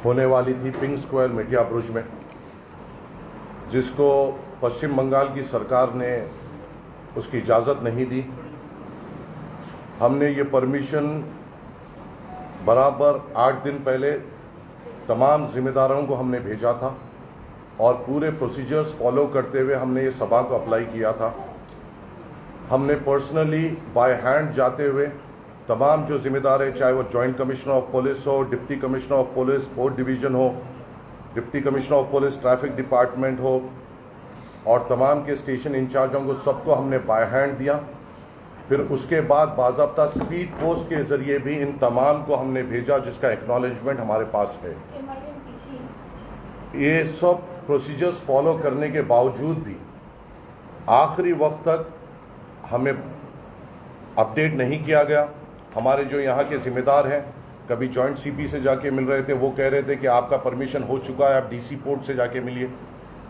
होने वाली थी पिंक स्क्वायर मिटिया ब्रुज में, जिसको पश्चिम बंगाल की सरकार ने उसकी इजाज़त नहीं दी। हमने ये परमिशन बराबर 8 दिन पहले तमाम जिम्मेदारों को हमने भेजा था और पूरे प्रोसीजर्स फॉलो करते हुए हमने ये सभा को अप्लाई किया था। हमने पर्सनली बाय हैंड जाते हुए तमाम जो जिम्मेदार है, चाहे वो जॉइंट कमिश्नर ऑफ पुलिस हो, deputy commissioner of police port division हो, deputy commissioner of police traffic department हो, और तमाम के स्टेशन इंचार्जों को सबको हमने बाय हैंड दिया। फिर उसके बाद बाज़ाब्ता स्पीड पोस्ट के ज़रिए भी इन तमाम को हमने भेजा, जिसका एक्नॉलेजमेंट हमारे पास है। ये सब प्रोसीजर्स फॉलो करने के बावजूद भी आखिरी वक्त तक हमें अपडेट नहीं किया गया। हमारे जो यहाँ के ज़िम्मेदार हैं, कभी जॉइंट सीपी से जाके मिल रहे थे, वो कह रहे थे कि आपका परमिशन हो चुका है, आप डीसी पोर्ट से जाके मिलिए।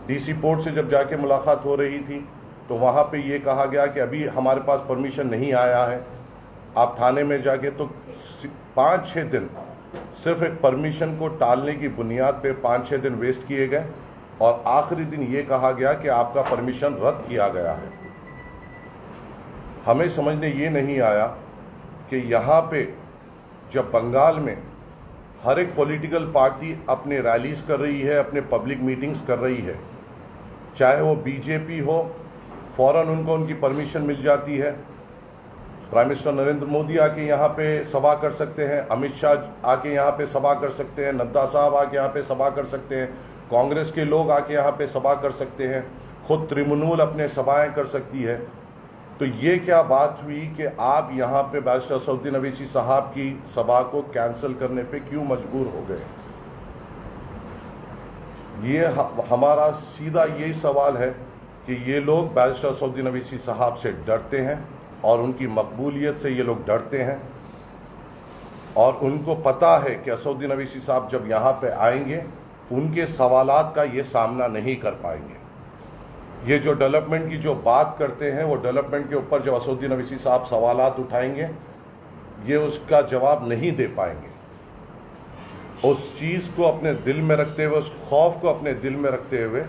डीसी पोर्ट से जब जाके मुलाकात हो रही थी तो वहाँ पे ये कहा गया कि अभी हमारे पास परमिशन नहीं आया है, आप थाने में जाके। तो 5-6 दिन सिर्फ एक परमिशन को टालने की बुनियाद पे 5-6 दिन वेस्ट किए गए और आखिरी दिन ये कहा गया कि आपका परमिशन रद्द किया गया है। हमें समझने ये नहीं आया कि यहाँ पे जब बंगाल में हर एक पॉलिटिकल पार्टी अपने रैलीज कर रही है, अपने पब्लिक मीटिंग्स कर रही है, चाहे वो बीजेपी हो, फ़ौरन उनको उनकी परमिशन मिल जाती है। प्राइम मिनिस्टर नरेंद्र मोदी आके यहाँ पे सभा कर सकते हैं, अमित शाह आके यहाँ पे सभा कर सकते हैं, नड्डा साहब आके यहाँ पे सभा कर सकते हैं, कांग्रेस के लोग आके यहाँ पे सभा कर सकते हैं, खुद तृणमूल अपने सभाएं कर सकती है। तो ये क्या बात हुई कि आप यहाँ पे बैरिस्टर असदुद्दीन अवैसी साहब की सभा को कैंसिल करने पे क्यों मजबूर हो गए? ये हमारा सीधा यही सवाल है कि ये लोग बैरिस्टर असदुद्दीन अवैसी साहब से डरते हैं और उनकी मकबूलियत से ये लोग डरते हैं, और उनको पता है कि असदुद्दीन अवैसी साहब जब यहाँ पे आएंगे उनके सवालात का ये सामना नहीं कर पाएंगे। ये जो डेवलपमेंट की जो बात करते हैं, वो डेवलपमेंट के ऊपर जब असदुद्दीन अवैसी साहब सवालात उठाएंगे, ये उसका जवाब नहीं दे पाएंगे। उस चीज़ को अपने दिल में रखते हुए, उस खौफ को अपने दिल में रखते हुए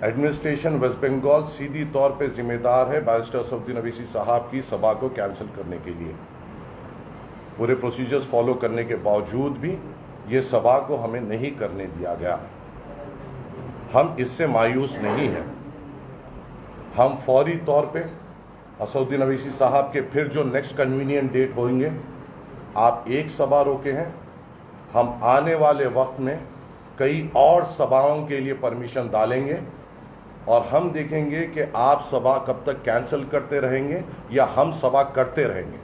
एडमिनिस्ट्रेशन वेस्ट बंगाल सीधी तौर पे जिम्मेदार है बैरिस्टर असदुद्दीन अवैसी साहब की सभा को कैंसिल करने के लिए। पूरे प्रोसीजर्स फॉलो करने के बावजूद भी ये सभा को हमें नहीं करने दिया गया। हम इससे मायूस नहीं हैं। हम फौरी तौर पे असदुद्दीन अवैसी साहब के फिर जो नेक्स्ट कन्वीनियंट डेट होंगे, आप एक सभा रोके हैं, हम आने वाले वक्त में कई और सभाओं के लिए परमिशन डालेंगे और हम देखेंगे कि आप सभा कब तक कैंसिल करते रहेंगे या हम सभा करते रहेंगे।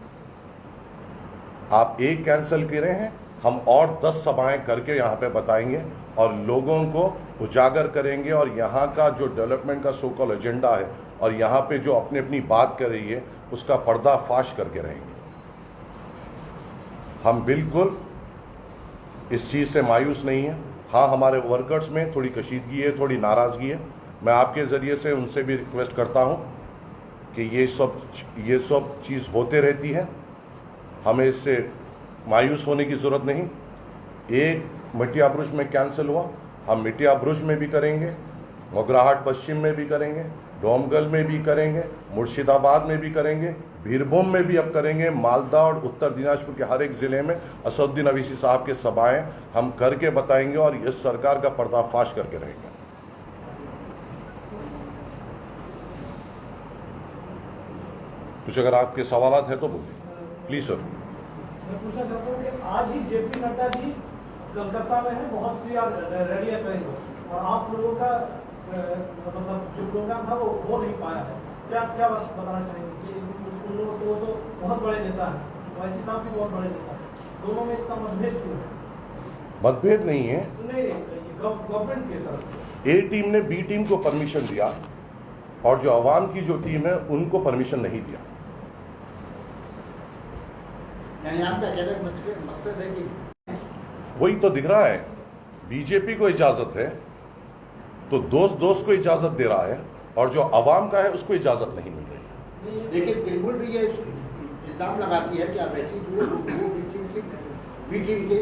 आप एक कैंसिल कर रहे हैं, हम और 10 सभाएं करके यहाँ पे बताएंगे और लोगों को उजागर करेंगे, और यहाँ का जो डेवलपमेंट का सो कॉल्ड एजेंडा है और यहाँ पे जो अपनी अपनी बात कर रही है उसका पर्दाफाश करके रहेंगे। हम बिल्कुल इस चीज़ से मायूस नहीं है। हाँ, हमारे वर्कर्स में थोड़ी कशीदगी है, थोड़ी नाराज़गी है। मैं आपके ज़रिए से उनसे भी रिक्वेस्ट करता हूँ कि ये सब चीज़ होते रहती है, हमें इससे मायूस होने की ज़रूरत नहीं। एक मिटिया ब्रुज में कैंसिल हुआ, हम मिटिया ब्रुज में भी करेंगे, मोगराहाट पश्चिम में भी करेंगे, डोमगल में भी करेंगे, मुर्शिदाबाद में भी करेंगे, बीरभूम में भी अब करेंगे, मालदा और उत्तर दिनाजपुर के हर एक ज़िले में असदुद्दीन अवैसी साहब के सभाएं हम करके बताएंगे और इस सरकार का पर्दाफाश करके रहेंगे। कुछ अगर आपके सवालात हैं तो बोलिए प्लीज सर। मैं पूछना चाहता हूँ कि आज ही जेपी नड्डा जी कलकत्ता में हैं, बहुत सी रैलियां करेंगे और आप लोगों का मतलब जो प्रोग्राम था वो हो नहीं पाया है। क्या बताना चाहेंगे कि उन लोगों को तो बहुत बड़े नेता हैं, अवैसी साहब भी बहुत बड़े नेता हैं, दोनों में इतना मतभेद क्यों है? मतभेद नहीं है, नहीं, गवर्नमेंट की तरफ से ए टीम ने बी टीम को परमिशन दिया और जो अवाम की जो टीम है उनको परमिशन नहीं दिया। मकसद है कि वही तो दिख रहा है, बीजेपी को इजाजत है तो दोस्त को इजाजत दे रहा है और जो अवाम का है उसको इजाजत नहीं मिल रही है। देखिए, तृणमूल भी ये इल्जाम लगाती है कि अवैसी जो वो बी टीम के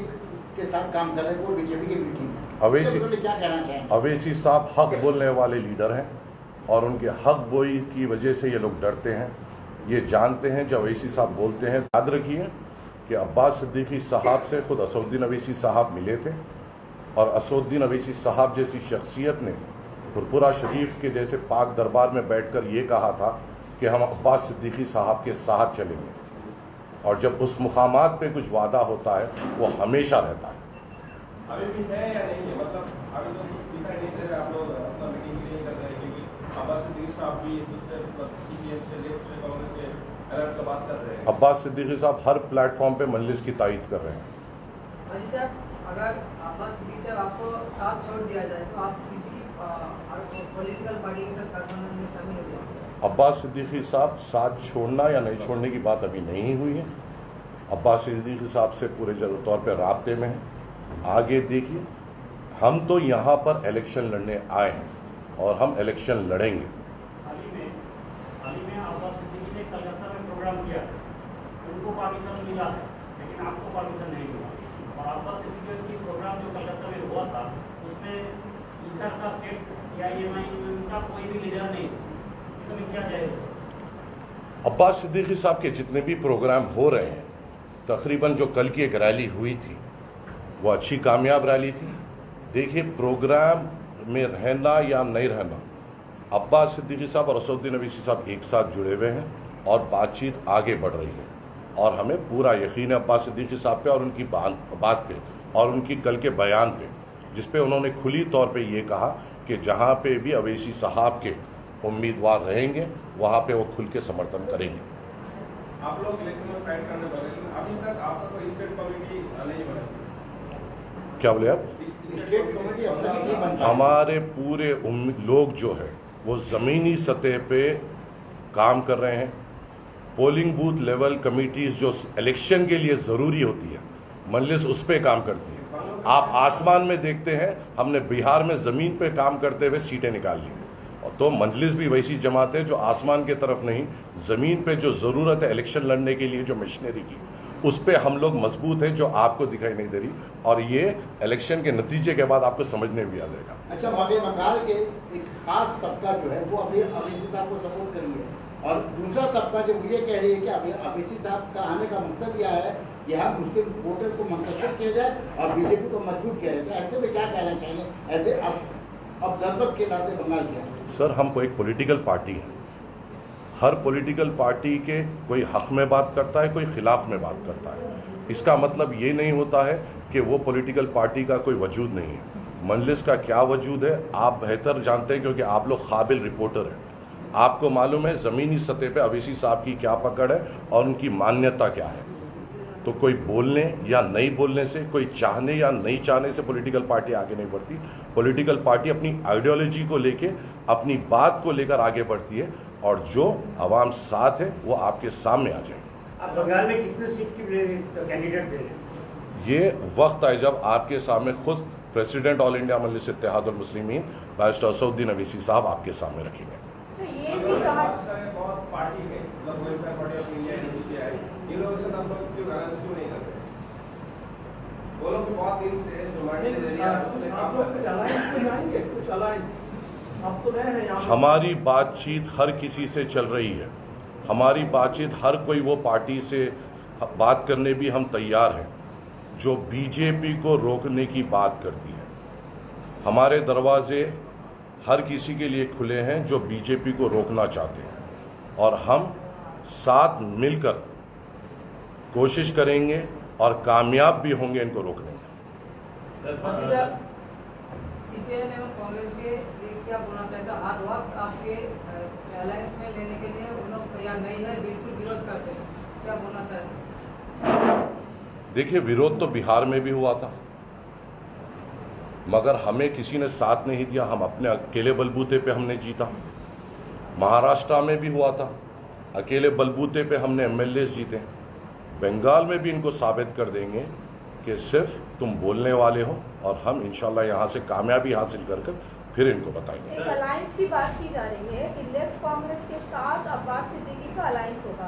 के साथ काम कर रहे हैं, वो बीजेपी के भी टीम है। अवैसी क्या कहना चाहेंगे? अवैसी साहब हक बोलने वाले लीडर हैं और उनके हक बोई की वजह से ये लोग डरते हैं। ये जानते हैं जब अवैसी साहब बोलते हैं, याद रखिए कि अब्बास सिद्दीकी साहब से खुद असदुद्दीन अवैसी साहब मिले थे और असदुद्दीन अवैसी साहब जैसी शख्सियत ने फुरपुरा शरीफ के जैसे पाक दरबार में बैठकर ये कहा था कि हम अब्बास सिद्दीकी साहब के साथ चलेंगे, और जब उस मुकामात पे कुछ वादा होता है वो हमेशा रहता है। अभी भी है या नहीं है, मतलब अभी तो कुछ दिखाई नहीं दे रहा, आप लोग अपना मीटिंग भी नहीं कर रहे हैं, क्योंकि अब्बास सिद्दीकी साहब भी दूसरे सीपीएम से लेफ्ट से कांग्रेस से अलर्ट का बात कर रहे हैं। अब्बास सिद्दीकी साहब हर प्लेटफॉर्म पे मजलिस की तायद कर रहे हैं। हाजी साहब, अगर अब्बास सिद्दीकी साहब आपको साथ छोड़ दिया जाए तो आप किसी पॉलिटिकल पार्टी के साथ गठबंधन में शामिल हो जाएंगे? अब्बास सिद्दीकी साहब साथ छोड़ना या नहीं छोड़ने की बात अभी नहीं हुई है। अब्बास सिद्दीकी साहब से पूरे तौर पर राब्ते में हैं। आगे देखिए, हम तो यहाँ पर इलेक्शन लड़ने आए हैं और हम इलेक्शन लड़ेंगे। हाल ही में अब्बास सिद्दीकी ने कलकत्ता में प्रोग्राम किया, उनको परमिशन मिला है लेकिन आपको परमिशन नहीं मिला। और अब्बास सिद्दीकी की प्रोग्राम जो कलकत्ता में हुआ था उसमें इंटर का स्टेट या EMI का कोई भी लीडर नहीं, इसमें क्या जाएगा? अब्बास सिद्दीकी साहब के जितने भी प्रोग्राम हो रहे हैं, तकरीबन जो कल की एक रैली हुई थी वो अच्छी कामयाब रैली थी। देखिए, प्रोग्राम में रहना या नहीं रहना, अब्बास सिद्दीकी साहब और असदुद्दीन अवैसी साहब एक साथ जुड़े हुए हैं और बातचीत आगे बढ़ रही है और हमें पूरा यकीन है अब्बास सिद्दीकी साहब पे और उनकी बात पे और उनकी कल के बयान पे, जिस पे उन्होंने खुली तौर पे ये कहा कि जहाँ पे भी अवैसी साहब के उम्मीदवार रहेंगे वहाँ पे वो खुल के समर्थन करेंगे। आप लोग इलेक्शन में फाइट करने वाले, लेकिन अभी तक आपका कोई स्टेट कमेटी नहीं बना। क्या बोले आप? स्टेट कमेटी अब तक नहीं बन पाई। हमारे पूरे लोग जो है वो ज़मीनी सतह पे काम कर रहे हैं। पोलिंग बूथ लेवल कमिटीज़ जो इलेक्शन के लिए ज़रूरी होती है, मजलिस उस पर काम करती है। आप आसमान में देखते हैं, हमने बिहार में ज़मीन पे काम करते हुए सीटें निकाल ली, और तो मजलिस भी वैसी जमात है जो आसमान की तरफ नहीं, ज़मीन पे जो ज़रूरत है इलेक्शन लड़ने के लिए जो मशीनरी की, उस पे हम लोग मजबूत हैं, जो आपको दिखाई नहीं दे रही, और ये इलेक्शन के नतीजे के बाद आपको समझने भी आ जाएगा। अच्छा, मध्य बंगाल के एक खास तबका जो है वो अभी अवैसी साहब को सपोर्ट कर रही है, और दूसरा तबका जो ये कह रही है कि अभी अवैसी साहब का आने का मकसद यह है कि यहाँ मुस्लिम वोटर को मंतशर किया जाए और बीजेपी को मजबूत किया जाए। तो ऐसे में क्या कहना चाहिए ऐसे अब जरूरत के नाते बंगाल किया? सर, हमको एक पॉलिटिकल पार्टी है, हर पॉलिटिकल पार्टी के कोई हक में बात करता है, कोई खिलाफ में बात करता है। इसका मतलब ये नहीं होता है कि वो पॉलिटिकल पार्टी का कोई वजूद नहीं है। मजलिस का क्या वजूद है आप बेहतर जानते हैं, क्योंकि आप लोग काबिल रिपोर्टर हैं। आपको मालूम है ज़मीनी सतह पे अवैसी साहब की क्या पकड़ है और उनकी मान्यता क्या है। तो कोई बोलने या नहीं बोलने से, कोई चाहने या नहीं चाहने से पॉलिटिकल पार्टी आगे नहीं बढ़ती। पॉलिटिकल पार्टी अपनी आइडियोलॉजी को लेके, अपनी बात को लेकर आगे बढ़ती है, और जो आवाम साथ है वो आपके सामने आ जाएंगे। आप बंगाल में कितने सीट की कैंडिडेट दे रहे हैं? ये वक्त आए जब आपके सामने खुद प्रेसिडेंट ऑल इंडिया मजलिस इत्तेहादुल मुस्लिमीन बैरिस्टर असदुद्दीन अवैसी साहब आपके सामने रखेंगे। ये भी कहा बहुत पार्टी है, मतलब welfare party of India, NCPI, इन लोगों के साथ आप लोग क्यों बैलेंस क्यों नहीं करते? वो लोग भी बहुत दिन से जो माइंड दे दिया उसमें काम कर रहे हैं। अलायंस में जाएंगे, कुछ अलायंस अब तो रहे हैं यहाँ। हमारी बातचीत हर किसी से चल रही है, हमारी बातचीत हर कोई वो पार्टी से बात करने भी हम तैयार हैं जो बीजेपी को रोकने की बात करती है। हमारे दरवाजे हर किसी के लिए खुले हैं जो बीजेपी को रोकना चाहते हैं, और हम साथ मिलकर कोशिश करेंगे और कामयाब भी होंगे इनको रोकने में। हाजी साहब, सीपीएम एवं कांग्रेस के लिए क्या बोलना चाहता? हर वक्त आपके अलायंस में लेने के लिए उन लोग तैयार नहीं है, बिल्कुल विरोध करते हैं, क्या बोलना चाहते? देखिए, विरोध तो बिहार में भी हुआ था, मगर हमें किसी ने साथ नहीं दिया, हम अपने अकेले बलबूते पे हमने जीता। महाराष्ट्र में भी हुआ था, अकेले बलबूते पे हमने MLA जीते। बंगाल में भी इनको साबित कर देंगे कि सिर्फ तुम बोलने वाले हो, और हम इंशाल्लाह यहाँ से कामयाबी हासिल कर फिर इनको बताएंगे। एक अलायंस की बात की जा रही है कि लेफ्ट कांग्रेस के साथ अब्बास सिद्दीकी का अलायंस होगा,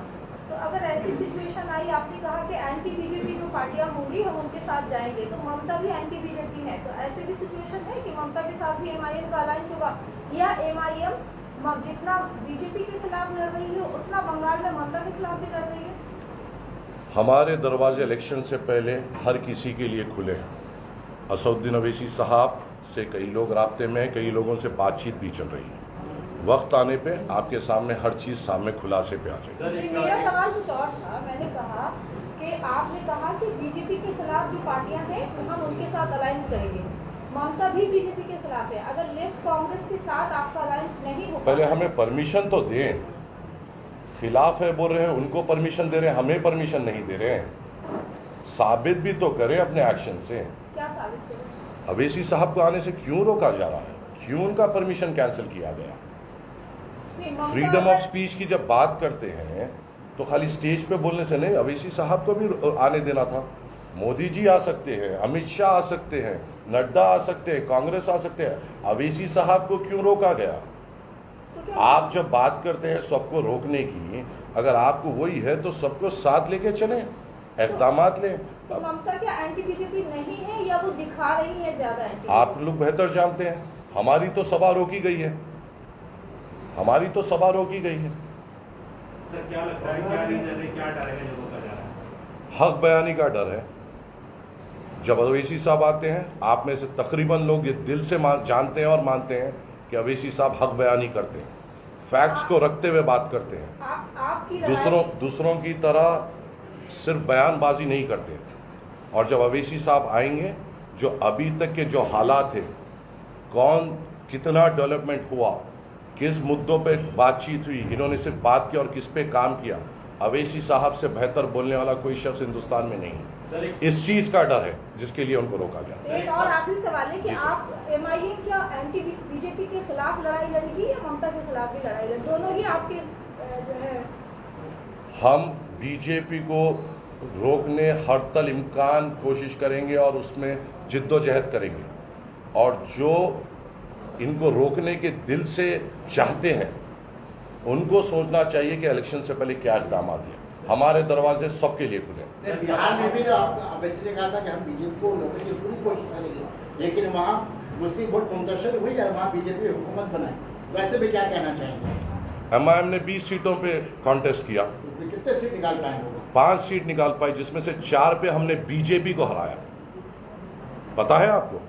तो अगर ऐसी सिचुएशन आई, आपने कहा कि एंटी बीजेपी जो पार्टियां होंगी हम उनके साथ जाएंगे, तो ममता भी एंटी बीजेपी है, तो ऐसे भी सिचुएशन है कि ममता के साथ भी एमआईएम का अलायंस होगा, या एमआईएम जितना बीजेपी के खिलाफ लड़ रही है उतना बंगाल में ममता के खिलाफ भी लड़ रही है? हमारे दरवाजे इलेक्शन से पहले हर किसी के लिए खुले हैं। असदुद्दीन अवैसी साहब से कई लोग राब्ते में हैं, कई लोगों से बातचीत भी चल रही है। वक्त आने पे आपके सामने हर चीज़ सामने खुलासे पे आ जाएगी। मेरा सवाल कुछ और था। मैंने कहा कि आपने कहा कि बीजेपी के खिलाफ जो पार्टियां हैं हम उनके साथ अलायंस करेंगे, ममता भी बीजेपी के खिलाफ है। अगर लेफ्ट कांग्रेस के साथ आपका अलायंस नहीं हो, पहले हमें परमिशन तो दें। खिलाफ है बोल रहे हैं, उनको परमिशन दे रहे हैं, हमें परमिशन नहीं दे रहे हैं। साबित भी तो करें अपने एक्शन से। क्या साबित करें? अवैसी साहब को आने से क्यों रोका जा रहा है, क्यों उनका परमिशन कैंसिल किया गया? फ्रीडम ऑफ स्पीच की जब बात करते हैं तो खाली स्टेज पे बोलने से नहीं, अवैसी साहब को भी आने देना था। मोदी जी आ सकते हैं, अमित शाह आ सकते हैं, नड्डा आ सकते हैं, कांग्रेस आ सकते हैं, अवैसी साहब को क्यों रोका गया? आप जब बात करते हैं सबको रोकने की, अगर आपको वही है तो सबको साथ लेके चले, इक़दामात लें। तो ममता क्या एंटी बीजेपी नहीं है या वो दिखा रही है ज्यादा एंटी? आप लोग बेहतर जानते हैं। हमारी तो सभा रोकी गई है, हमारी तो सभा रोकी गई है। सर क्या लगता है, क्या रीजन है, क्या डर है जो रोका जा रहा है? हक बयानी का डर है। जब अवैसी साहब आते हैं, आप में से तकरीबन लोग ये दिल से जानते हैं और मानते हैं कि अवैसी साहब हक बयानी करते हैं, फैक्ट्स को रखते हुए बात करते हैं, आपकी दूसरों की तरह सिर्फ बयानबाजी नहीं करते। और जब अवैसी साहब आएंगे, जो अभी तक के जो हालात थे, कौन कितना डेवलपमेंट हुआ, किस मुद्दों पे बातचीत हुई, इन्होंने सिर्फ बात की और किस पे काम किया, अवैसी साहब से बेहतर बोलने वाला कोई शख्स हिंदुस्तान में नहीं है। इस चीज़ का डर है जिसके लिए उनको रोका गया। एक और आखिरी सवाल है कि आप एमआईएम क्या एंटी बीजेपी के खिलाफ लड़ाई लड़ेगी या ममता के खिलाफ भी लड़ाई लड़ेगी? दोनों ही आपके जो है। हम बीजेपी को रोकने हर तल इम्कान कोशिश करेंगे और उसमें जिद्दोजहद करेंगे, और जो इनको रोकने के दिल से चाहते हैं उनको सोचना चाहिए कि इलेक्शन से पहले क्या इक़दाम लें। हमारे दरवाजे सबके लिए खुले। बिहार में भी अवैसी ने कहा था कि हम बीजेपी को रोकने की पूरी कोशिश करेंगे, लेकिन वहाँ मुस्लिम वोट मुंतशिर हुई और वहाँ बीजेपी हुकूमत बनाई। वैसे भी क्या कहना चाहेंगे? एमआईएम ने 20 सीटों पे कॉन्टेस्ट किया, कितने सीट निकाल पाएंगे? 5 सीट निकाल पाई, जिसमें से 4 पे हमने बीजेपी को हराया। पता है आपको?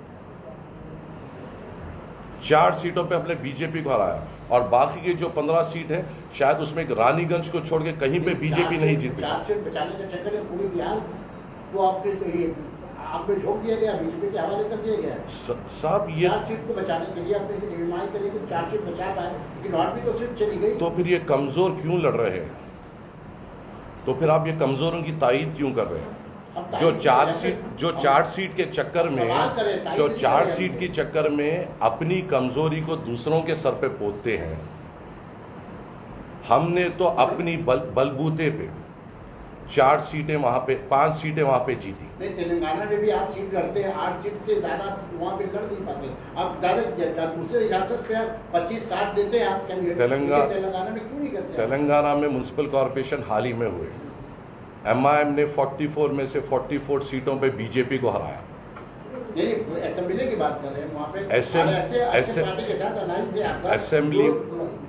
4 सीटों पे हमने बीजेपी को हराया, और बाकी की जो 15 सीट है, शायद उसमें रानीगंज को छोड़ के कहीं पे बीजेपी नहीं जीती। 4 सीट बचाने के चक्कर में पूरे बिहार को आपने झोंक दिया गया, बीजेपी के हवाले कर दिया गया। साहब ये 4 सीट को बचाने के लिए आपने एमआई के लिए 4 सीट बचा पाए, लेकिन और भी तो सीट चली गई। तो फिर ये कमजोर क्यों लड़ रहे हैं? तो फिर आप ये कमजोरों की तायीद क्यों कर रहे हैं? जो 4 सीट के चक्कर में, जो 4 सीट के चक्कर में अपनी कमजोरी को दूसरों के सर पे पोतते हैं। हमने तो अपनी बलबूते पे 4 सीटें वहां पे, 5 सीटें वहां पे जीती। नहीं, तेलंगाना में भी आप सीट लड़ते हैं, 8 सीट से ज्यादा वहाँ पे लड़ नहीं पाते। आप ज्यादा दूसरे रियासत पे 25-60 देते हैं आप कैंडिडेट, तेलंगाना में क्यों नहीं करते? तेलंगाना में म्युनिसिपल कॉरपोरेशन हाल ही में हुए, एमआईएम ने 44 में से 44 सीटों पे बीजेपी को हराया। नहीं, असेंबली की बात कर रहे हैं, वहाँ पे ऐसे पार्टी के साथ अलायंस है आपका। असेंबली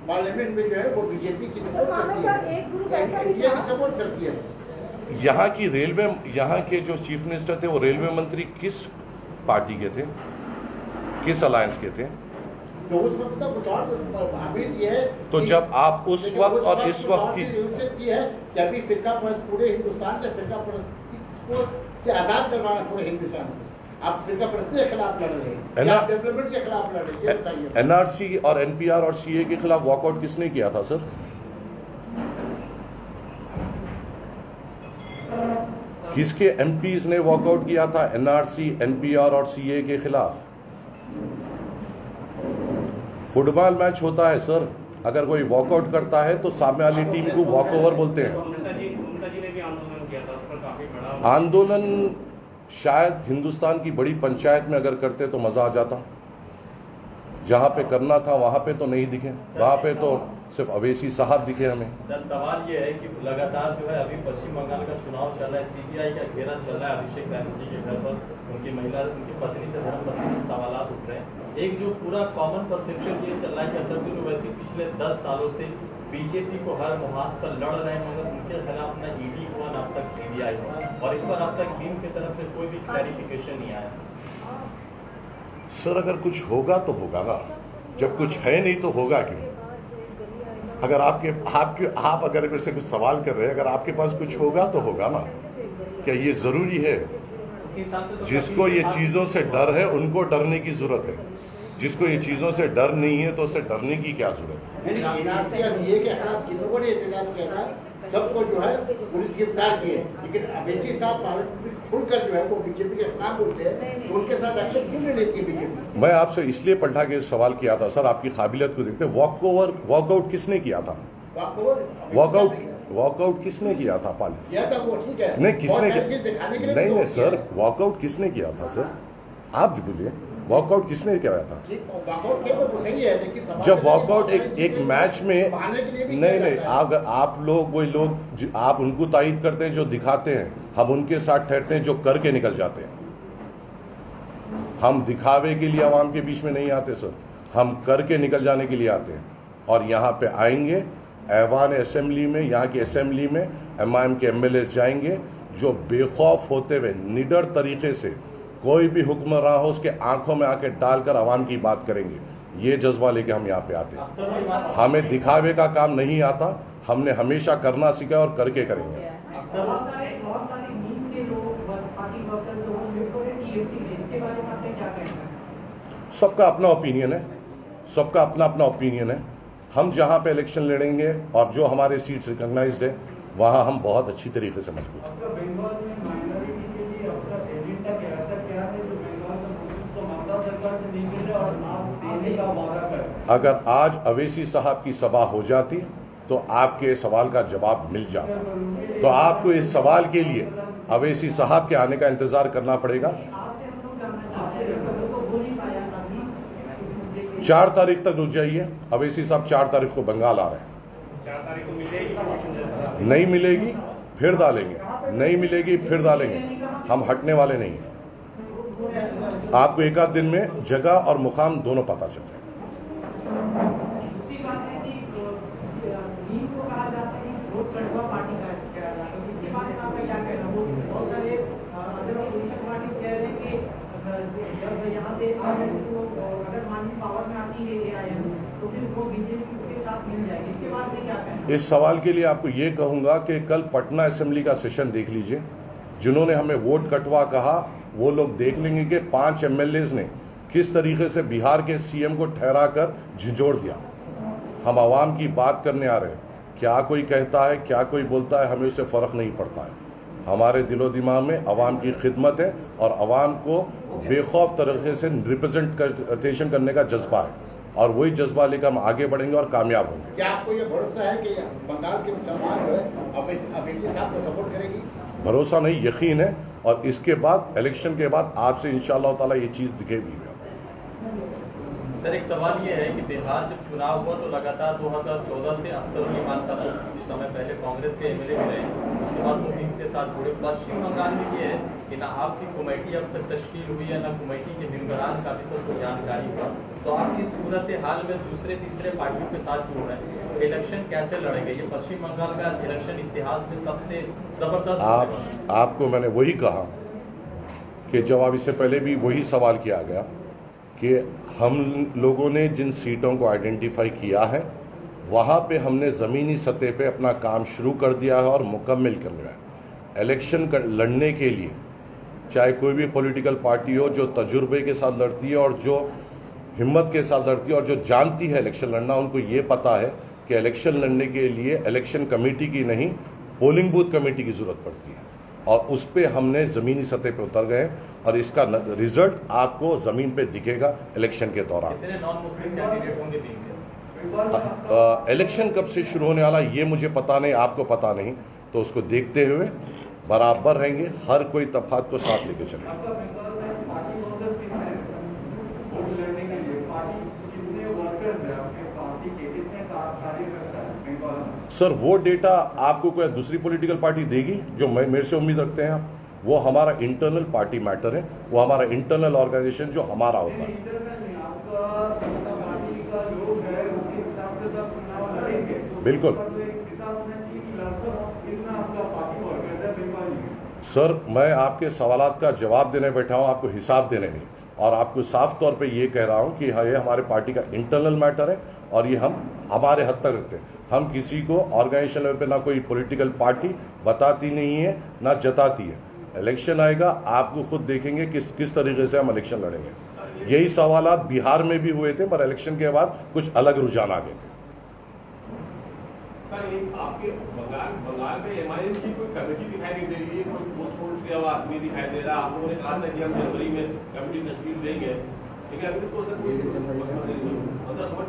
पार्लियामेंट में जो है वो बीजेपी की सपोर्ट करती है, एक ग्रुप ऐसा भी इंडिया की सपोर्ट करती है। यहाँ की रेलवे, यहाँ के जो चीफ मिनिस्टर थे वो रेलवे मंत्री किस पार्टी के थे, किस अलायंस के थे? तो उस वक्त तो कुछ और अभी ये है। तो जब आप उस वक्त और इस वक्त की है कि अभी फिरका पूरे हिंदुस्तान से फिरका से आजाद करवाना पूरे हिंदुस्तान को, आप फिरका परस्ती के खिलाफ लड़ रहे हैं, आप डेवलपमेंट के खिलाफ लड़ रहे हैं, ये बताइए। एनआरसी और एनपीआर और सीए के खिलाफ वॉकआउट किसने किया था सर? किसके एमपीज ने वॉकआउट किया था एनआरसी, एनपीआर और सीए के खिलाफ? फुटबॉल मैच होता है सर, अगर कोई वॉकआउट करता है तो सामने वाली टीम को वॉकओवर बोलते हैं। ममता जी ने भी आंदोलन किया था, उस पर काफी बड़ा आंदोलन शायद हिंदुस्तान की बड़ी पंचायत में अगर करते तो मजा आ जाता, जहां पे करना था वहां पे तो नहीं दिखे, वहां पे तो सिर्फ अवैसी साहब दिखे हमें। सर सवाल ये है कि लगातार जो है अभी पश्चिम बंगाल का चुनाव चल रहा है, सीबीआई का घेरा चल रहा है अभिषेक बैनर्जी के घर पर, उनकी पत्नी से धर्मपत्नी से सवालात उठ रहे हैं। एक जो पूरा कॉमन परसेप्शन ये चल रहा है कि असदुद्दीन ओवैसी पिछले 10 सालों से बीजेपी को हर मुहाज पर लड़ रहे हैं, मगर उनके खिलाफ न ईडी हुआ न अब तक सीबीआई हुआ, और इस पर अब तक टीम की तरफ से कोई भी क्लैरिफिकेशन नहीं आया। सर अगर कुछ होगा तो होगा ना, जब कुछ है नहीं तो होगा क्यों? अगर आप अगर मेरे से कुछ सवाल कर रहे हैं, अगर आपके पास कुछ होगा तो होगा ना। क्या ये जरूरी है? जिसको ये चीजों से डर है उनको डरने की जरूरत है, जिसको ये चीजों से डर नहीं है तो उससे डरने की क्या जरूरत है? एनआरसी या सीए के खिलाफ जिन लोगों ने एहतजाज किया था सबको जो है पुलिस गिरफ्तार किए, लेकिन अवैसी साहब पार्लियामेंट में खुलकर जो है वो बीजेपी के खिलाफ बोलते हैं, तो उनके साथ एक्शन क्यों नहीं लेती है बीजेपी? मैं आपसे इसलिए पलटा के सवाल किया था सर, आपकी काबिलियत को देखते। वॉकआउट किसने किया था? वॉकआउट किसने किया था? किया था वो, ठीक है, नहीं किसने किया? नहीं सर, वॉकआउट किसने किया था सर? आप भी बोलिए, वॉकआउट किसने कराया था? वॉकआउट किया तो वो सही है, लेकिन जब वॉकआउट एक मैच में नहीं अगर आप लोग वही लोग आप उनको तायद करते हैं जो दिखाते हैं, हम उनके साथ ठहरते हैं जो करके निकल जाते हैं। हम दिखावे के लिए आवाम के बीच में नहीं आते सर, हम करके निकल जाने के लिए आते हैं। और यहाँ पे आएंगे ऐवान असेंबली में, यहाँ की असेंबली में एमआईएम के एमएलए जाएंगे जो बेखौफ होते हुए निडर तरीके से कोई भी हुक्मरान हो उसके आंखों में आके डालकर आवाम की बात करेंगे। ये जज्बा लेके हम यहाँ पे आते हैं। हमें दिखावे का काम नहीं आता, हमने हमेशा करना सीखा और करके करेंगे। सबका अपना ओपिनियन है, सबका अपना अपना ओपिनियन है। हम जहाँ पे इलेक्शन लड़ेंगे और जो हमारे सीट्स रिकॉग्नाइज्ड है वहाँ हम बहुत अच्छी तरीके से मजबूत हैं। अगर आज अवैसी साहब की सभा हो जाती तो आपके सवाल का जवाब मिल जाता, तो आपको इस सवाल के लिए अवैसी साहब के आने का इंतजार करना पड़ेगा। 4 तारीख तक रुक जाइए, अवैसी साहब 4 तारीख को बंगाल आ रहे हैं। नहीं मिलेगी फिर डालेंगे, नहीं मिलेगी फिर डालेंगे, हम हटने वाले नहीं हैं। आपको एक आध दिन में जगह और मुकाम दोनों पता चल जाएगा। इस सवाल के लिए आपको ये कहूंगा कि कल पटना असेंबली का सेशन देख लीजिए। जिन्होंने हमें वोट कटवा कहा वो लोग देख लेंगे कि 5 एमएलएज ने किस तरीके से बिहार के सीएम को ठहरा कर झिझोड़ दिया। हम आवाम की बात करने आ रहे हैं, क्या कोई कहता है क्या कोई बोलता है हमें उससे फ़र्क नहीं पड़ता है। हमारे दिलो दिमाग में आवाम की खिदमत है और आवाम को बेखौफ तरीके से रिप्रेजेंटेशन करने का जज्बा है, और वही जज्बा लेकर हम आगे बढ़ेंगे और कामयाब होंगे। क्या आपको ये भरोसा है कि बंगाल के मुसलमान जो है अवैसी साहब को सपोर्ट करेगी? भरोसा नहीं, यकीन है। और इसके बाद इलेक्शन के बाद आपसे इंशाअल्लाह ताला ये चीज़ दिखेगी। सर एक सवाल ये है कि बिहार जब चुनाव हुआ तो लगातार 2014 से अख्तर ईमान था, तो कुछ समय पहले कांग्रेस के एमएलए मिले, उसके बाद मुस्लिम के साथ जुड़े। पश्चिम बंगाल में ये है कि ना आपकी कमेटी अब तक तश्कील हुई है, ना कमेटी के मेंबरान का अभी तक कोई जानकारी हुआ, तो आप इस सूरत हाल में दूसरे तीसरे पार्टियों के साथ जुड़ रहे हैं, इलेक्शन कैसे लड़ेंगे? ये पश्चिम बंगाल का इलेक्शन इतिहास में सबसे जबरदस्त। आपको मैंने वही कहा कि जवाब इससे पहले भी वही सवाल किया गया कि हम लोगों ने जिन सीटों को आइडेंटिफाई किया है वहाँ पे हमने ज़मीनी सतह पे अपना काम शुरू कर दिया है और मुकम्मल करना है। इलेक्शन लड़ने के लिए चाहे कोई भी पॉलिटिकल पार्टी हो जो तजुर्बे के साथ लड़ती है और जो हिम्मत के साथ लड़ती है और जो जानती है इलेक्शन लड़ना, उनको ये पता है कि इलेक्शन लड़ने के लिए इलेक्शन कमेटी की नहीं पोलिंग बूथ कमेटी की ज़रूरत पड़ती है, और उस पर हमने ज़मीनी सतह पे उतर गए और इसका रिजल्ट आपको ज़मीन पे दिखेगा इलेक्शन के दौरान। कितने नॉन मुस्लिम कैंडिडेट होंगे टीम के? इलेक्शन कब से शुरू होने वाला ये मुझे पता नहीं, आपको पता नहीं, तो उसको देखते हुए बराबर रहेंगे, हर कोई तबकात को साथ लेके चलेंगे। कितने कार्यकर्ता है बंगाल में? सर वो डेटा आपको कोई दूसरी पॉलिटिकल पार्टी देगी जो मेरे से उम्मीद रखते हैं आप? वो हमारा इंटरनल पार्टी मैटर है, वो हमारा इंटरनल ऑर्गेनाइजेशन जो हमारा होता है। इंटरनल नहीं, आपका पार्टी का लोग है उसके हिसाब से सब चुनाव लड़ेंगे। बिल्कुल। तो एक हिसाब होना चाहिए कि लगभग कितना आपका पार्टी ऑर्गेनाइजर बंगाल में। सर मैं आपके सवालात का जवाब देने बैठा हूँ, आपको हिसाब देने नहीं, और आपको साफ तौर पे ये कह रहा हूँ कि ये हमारे पार्टी का इंटरनल मैटर है और ये हम हमारे हद तक रखते हैं। हम किसी को ऑर्गेनाइजेशन लेवल पे ना कोई पॉलिटिकल पार्टी बताती नहीं है ना जताती है। इलेक्शन आएगा, आपको खुद देखेंगे किस तरीके से हम इलेक्शन लड़ेंगे। यही सवालात बिहार में भी हुए थे, पर इलेक्शन के बाद कुछ अलग रुझान आ गए थे। सर ये आपके बंगाल में एमआईएम की कोई कमेटी दिखाई नहीं दे रही है, कोई पोस्ट फोर्स किया हुआ आदमी दिखाई दे रहा है। आप लोगों ने कहा था कि हम जनवरी में कमेटी तस्वीर देंगे, लेकिन अभी तो कोई समझ में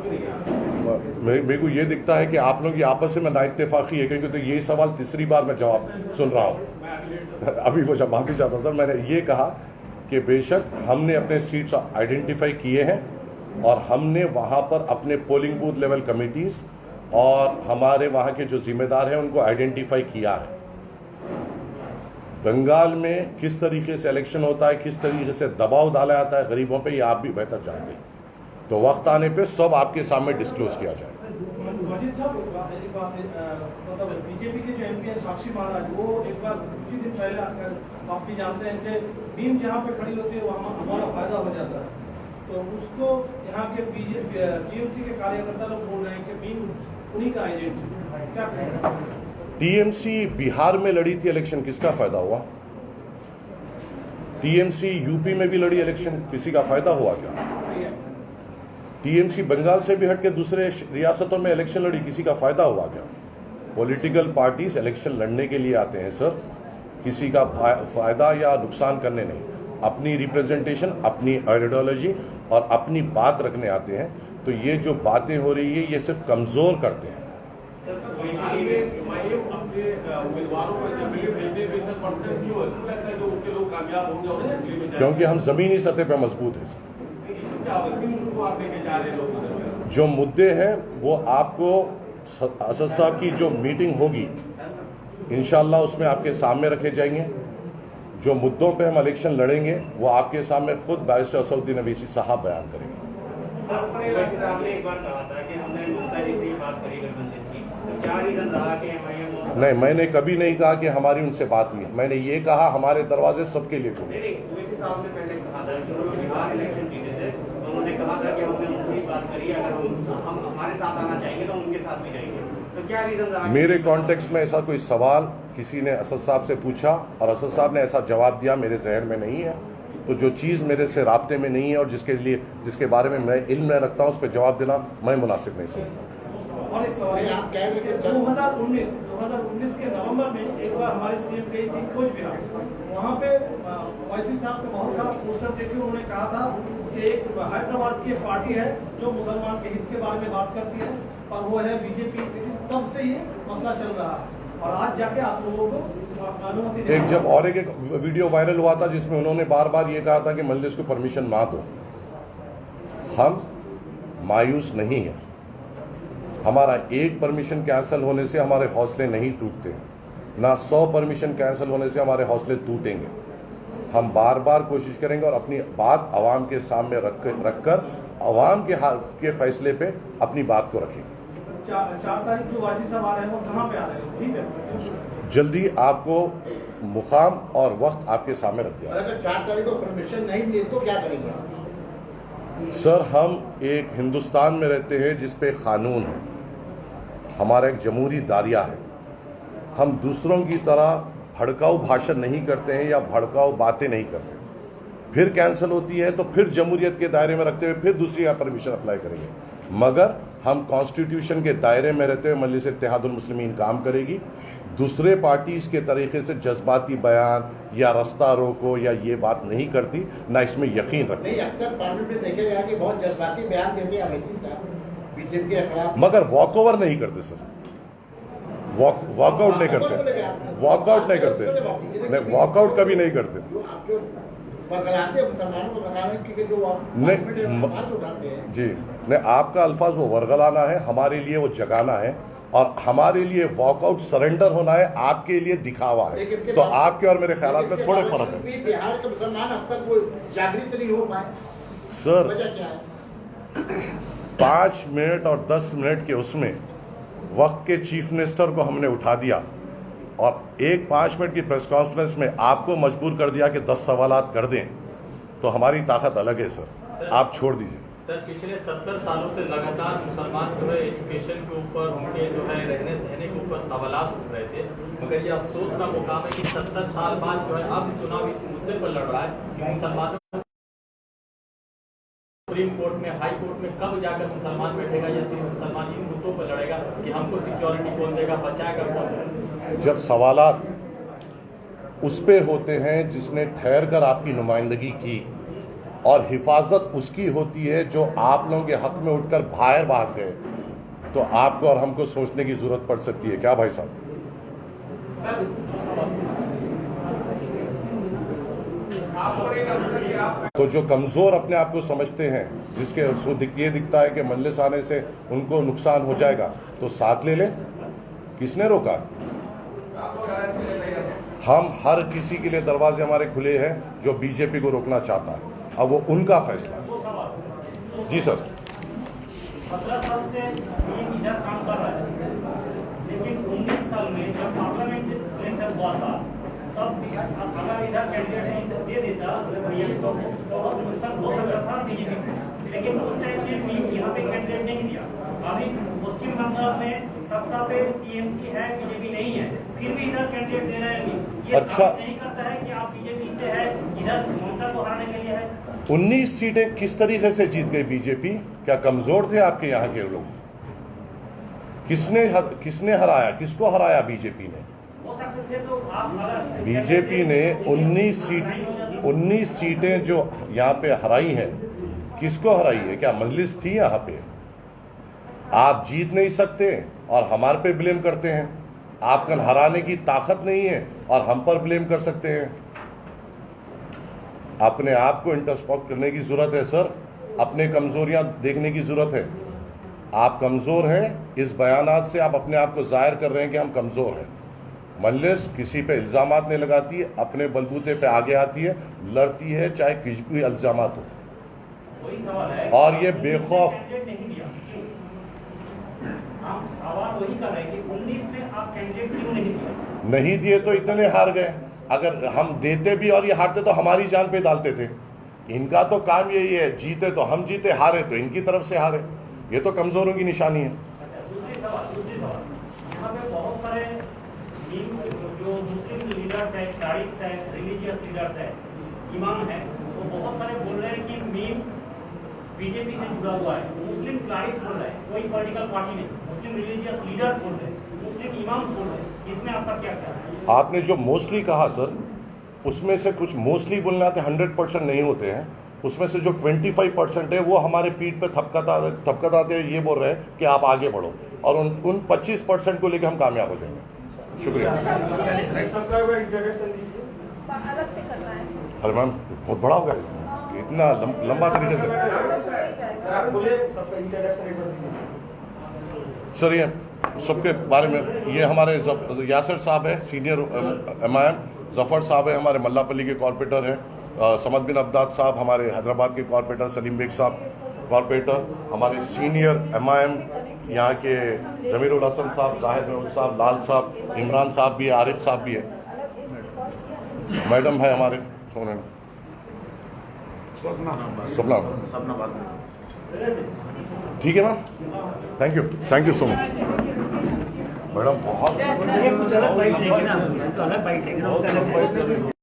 नहीं आ रहा। मेरे को ये दिखता है कि आप लोगों की आपस में नाइत्तेफाकी है, क्योंकि तो यही सवाल तीसरी बार मैं जवाब सुन रहा हूँ। अभी वो जब माफी चाहता हूँ सर, मैंने ये कहा कि बेशक हमने अपने सीट्स आइडेंटिफाई किए हैं और हमने वहाँ पर अपने पोलिंग बूथ लेवल कमिटीज़ और हमारे वहाँ के जो जिम्मेदार हैं उनको आइडेंटिफाई किया है। बंगाल में किस तरीके से इलेक्शन होता है, किस तरीके से दबाव डाला जाता है गरीबों पे, ये आप भी बेहतर जानते हैं। तो वक्त आने पे सब आपके सामने डिस्क्लोज किया जाए। मजीद साहब एक बात है, मतलब बीजेपी के जो एमपी है साक्षी महाराज, वो एक बार कुछ ही दिन पहले आकर आप भी जानते हैं कि बीम जहाँ पे खड़ी होती है वहाँ हमारा फायदा हो जाता है, तो उसको यहाँ के टीएमसी के कार्यकर्ता लोग बोल रहे हैं कि बीम उन्हीं का एजेंट है। क्या कहेंगे? टीएमसी बिहार में लड़ी थी इलेक्शन, किसका फायदा हुआ? टीएमसी यूपी में भी लड़ी इलेक्शन, किसी का फायदा हुआ क्या? टीएमसी बंगाल से भी हटके दूसरे रियासतों में इलेक्शन लड़ी, किसी का फायदा हुआ क्या? पॉलिटिकल पार्टीज इलेक्शन लड़ने के लिए आते हैं सर, किसी का फायदा या नुकसान करने नहीं। अपनी रिप्रेजेंटेशन, अपनी आइडियोलॉजी और अपनी बात रखने आते हैं। तो ये जो बातें हो रही है ये सिर्फ कमजोर करते हैं। क्योंकि हम जमीनी सतह पर मजबूत हैं सर। जो मुद्दे हैं वो आपको असद साहब की जो मीटिंग होगी इंशाल्लाह उसमें आपके सामने रखे जाएंगे। जो मुद्दों पे हम इलेक्शन लड़ेंगे वो आपके सामने खुद बैरिस्टर असदुद्दीन अवैसी साहब बयान करेंगे। आपने एक बार कहा था कि हमने ममता जी से बात करी गठबंधन की, तो क्या रीजन रहा कि एमआईएम? नहीं, मैंने कभी नहीं कहा कि हमारी उनसे बात हुई। मैंने ये कहा हमारे दरवाजे सबके लिए खुले। ओवैसी साहब ने पहले कहा था कि उन्होंने बिहार इलेक्शन जीते थे, तो उन्होंने कहा था कि हमने उनसे ही बात करी, अगर हम हमारे साथ आना चाहेंगे तो उनके साथ भी जाएंगे। तो क्या रीजन रहा? मेरे कॉन्टेक्स्ट में ऐसा कोई सवाल किसी ने असद साहब से पूछा और असद साहब ने ऐसा जवाब दिया मेरे जहन में नहीं है। तो जो चीज़ मेरे से राब्ते में नहीं है और जिसके बारे में मैं इल्म में रखता हूँ उस पर जवाब देना मैं मुनासिब नहीं समझता। और एक सवाल, आप कह रहे थे 2019 के नवंबर में एक बार हमारे सीएम गई थी खोज बिहार, वहाँ पे ओवैसी साहब को बहुत सारा पोस्टर देखे उन्होंने कहा था कि एक हैदराबाद की पार्टी है जो मुसलमान के हित के बारे में बात करती है और वो है बीजेपी। तब से ये मसला चल रहा है और आज जाके आप लोगों को अनुमति एक जब और एक वीडियो वायरल हुआ था जिसमें उन्होंने बार बार ये कहा था कि मजलिस को परमिशन ना दो। हम मायूस नहीं हैं। हमारा एक परमिशन कैंसिल होने से हमारे हौसले नहीं टूटते, ना 100 परमिशन कैंसिल होने से हमारे हौसले टूटेंगे। हम बार बार कोशिश करेंगे और अपनी बात आवाम के सामने रखकर आवाम के फैसले पे अपनी बात को रखेंगे। 4 तारीख जो वासी साहब आ रहे हैं वो कहाँ पे आ रहे हैं? ठीक है, जल्दी आपको मुकाम और वक्त आपके सामने रख दिया। अगर 4 तारीख को परमिशन नहीं मिले तो क्या करेंगे आप? सर हम एक हिंदुस्तान में रहते हैं जिस पे कानून है, हमारा एक जमहूरी दायरा है। हम दूसरों की तरह भड़काऊ भाषण नहीं करते हैं या भड़काऊ बातें नहीं करते। फिर कैंसिल होती है तो फिर जमहूरियत के दायरे में रखते हुए फिर दूसरी परमिशन अप्लाई करेंगे। मगर हम कॉन्स्टिट्यूशन के दायरे में रहते हुए मजलिस इत्तेहादुल मुस्लिमीन काम करेगी। दूसरे पार्टीज के तरीके से जज्बाती बयान या रास्ता रोको या ये बात नहीं करती, ना इसमें यकीन रखती। नहीं, अक्सर पार्लियामेंट में देखे गया कि बहुत जज्बाती बयान देते हैं अवैसी साहब बीजेपी के खिलाफ, मगर वॉकओवर नहीं करते सर, वॉकआउट नहीं करते, वॉकआउट नहीं करते, नहीं वॉकआउट कभी नहीं करते। बरगलाते हैं मुसलमानों को भगाने के लिए जो आवाज उठाते हैं। जी नहीं, आपका अल्फाज वो वर्गलाना है, हमारे लिए वो जगाना है, और हमारे लिए वॉकआउट सरेंडर होना है, आपके लिए दिखावा है। तो आपके और मेरे ख्याल में थोड़े फर्क है। बिहार के मुसलमान अब तक वो जागृत नहीं हो पाए, सर वजह क्या है? 5 मिनट और 10 मिनट के उसमें वक्त के चीफ मिनिस्टर को हमने उठा दिया और 5 मिनट की प्रेस कॉन्फ्रेंस में आपको मजबूर कर दिया कि 10 सवालात कर दें, तो हमारी ताकत अलग है सर, आप छोड़ दीजिए। सर पिछले 70 सालों से लगातार मुसलमान जो है एजुकेशन के ऊपर, उनके जो है रहने सहने के ऊपर सवालात उठ रहे थे, मगर ये अफसोस का मुकाम है कि 70 साल बाद जो है अब चुनाव इस मुद्दे पर लड़ रहा है कि मुसलमानों सुप्रीम कोर्ट में, हाई कोर्ट में कब जाकर मुसलमान बैठेगा या सिर्फ मुसलमान इन मुद्दों पर लड़ेगा कि हमको सिक्योरिटी कौन देगा, बचाएगा कौन। जब सवालात उस पे होते हैं जिसने ठहर कर आपकी नुमाइंदगी की, और हिफाजत उसकी होती है जो आप लोगों के हक में उठकर बाहर भाग गए, तो आपको और हमको सोचने की जरूरत पड़ सकती है क्या भाई साहब? तो जो कमज़ोर अपने आप को समझते हैं, जिसके ये दिखता है कि मजलिस आने से उनको नुकसान हो जाएगा, तो साथ ले ले। किसने रोका? हम हर किसी के लिए दरवाजे हमारे खुले हैं जो बीजेपी को रोकना चाहता है, अब वो उनका फैसला है। जी सर। 17 साल से ये इधर काम कर रहा है, लेकिन 19 साल में जब पार्लियामेंट इलेक्शन हुआ था तब अगर इधर कैंडिडेट दे देता तो हो सकता था बीजेपी, लेकिन उस टाइम में यहाँ पे कैंडिडेट नहीं दिया। अभी पश्चिम बंगाल में सत्ता पे टीएमसी है, बीजेपी नहीं है, फिर भी इधर कैंडिडेट दे रहे हैं। ये अच्छा नहीं करता है कि आप बीजेपी से है, इधर ममता को हराने के लिए है। 19 सीटें किस तरीके से जीत गई बीजेपी? क्या कमजोर थे आपके यहाँ के लोग? किसने हराया, किसको हराया बीजेपी ने? बीजेपी ने 19 सीटें जो यहाँ पे हराई हैं, किसको हराई है? क्या मजलिस थी यहाँ पे? आप जीत नहीं सकते और हमारे पे ब्लेम करते हैं। आपका हराने की ताकत नहीं है और हम पर ब्लेम कर सकते हैं। अपने आप को इंट्रोस्पेक्ट करने की जरूरत है सर, अपने कमजोरियां देखने की जरूरत है। आप कमजोर हैं, इस बयानात से आप अपने आप को जाहिर कर रहे हैं कि हम कमजोर हैं। मजलिस किसी पे इल्जामात नहीं लगाती है, अपने बलबूते पे आगे आती है, लड़ती है, चाहे कुछ भी इल्जामात हो। और ये बेखौफ नहीं दिए तो इतने हार गए। अगर हम देते भी और ये हारते तो हमारी जान पे डालते थे। इनका तो काम यही है, जीते तो हम जीते, हारे तो इनकी तरफ से हारे। ये तो कमजोरों की निशानी है। दूसरी सवाल, यहाँ पे बहुत सारे जो मुस्लिम लीडर्स हैं, तारीख्स हैं, रिलीजियस लीडर्स हैं, इमाम हैं, वो बहुत सारे बोल रहे हैं कि मीम बीजेपी से जुड़ा हुआ है। मुस्लिम क्लारिक्स बोल रहे हैं, कोई पॉलिटिकल पार्टी नहीं, मुस्लिम रिलीजियस लीडर्स बोल रहे हैं, मुस्लिम इमाम्स बोल रहे हैं। इसमें आपका क्या ख्याल है? आपने जो मोस्टली कहा सर, उसमें से कुछ मोस्टली बोलने आते 100% नहीं होते हैं। उसमें से जो 25% है वो हमारे पीठ पे थपकताते ये बोल रहे हैं कि आप आगे बढ़ो, और उन 25% को लेकर हम कामयाब हो जाएंगे। शुक्रिया। अलग से करना है। अरे मैम बहुत बड़ा होगा, इतना लंबा तरीके से। सर ये सबके बारे में, ये हमारे यासिर साहब है सीनियर MIM, जफ़र साहब है हमारे मल्लापल्ली के कॉर्पोरेटर हैं, समद बिन अब्दाद साहब हमारे हैदराबाद के कॉर्पोरेटर, सलीम बेग साहब कॉर्पोरेटर, हमारे सीनियर MIM यहाँ के ज़मीरुल हसन साहब, जाहिद महमूद साहब, लाल साहब, इमरान साहब भी है, आरिफ साहब भी है, मैडम है हमारे सपना। ठीक है ma'am, thank you so much madam. बहुत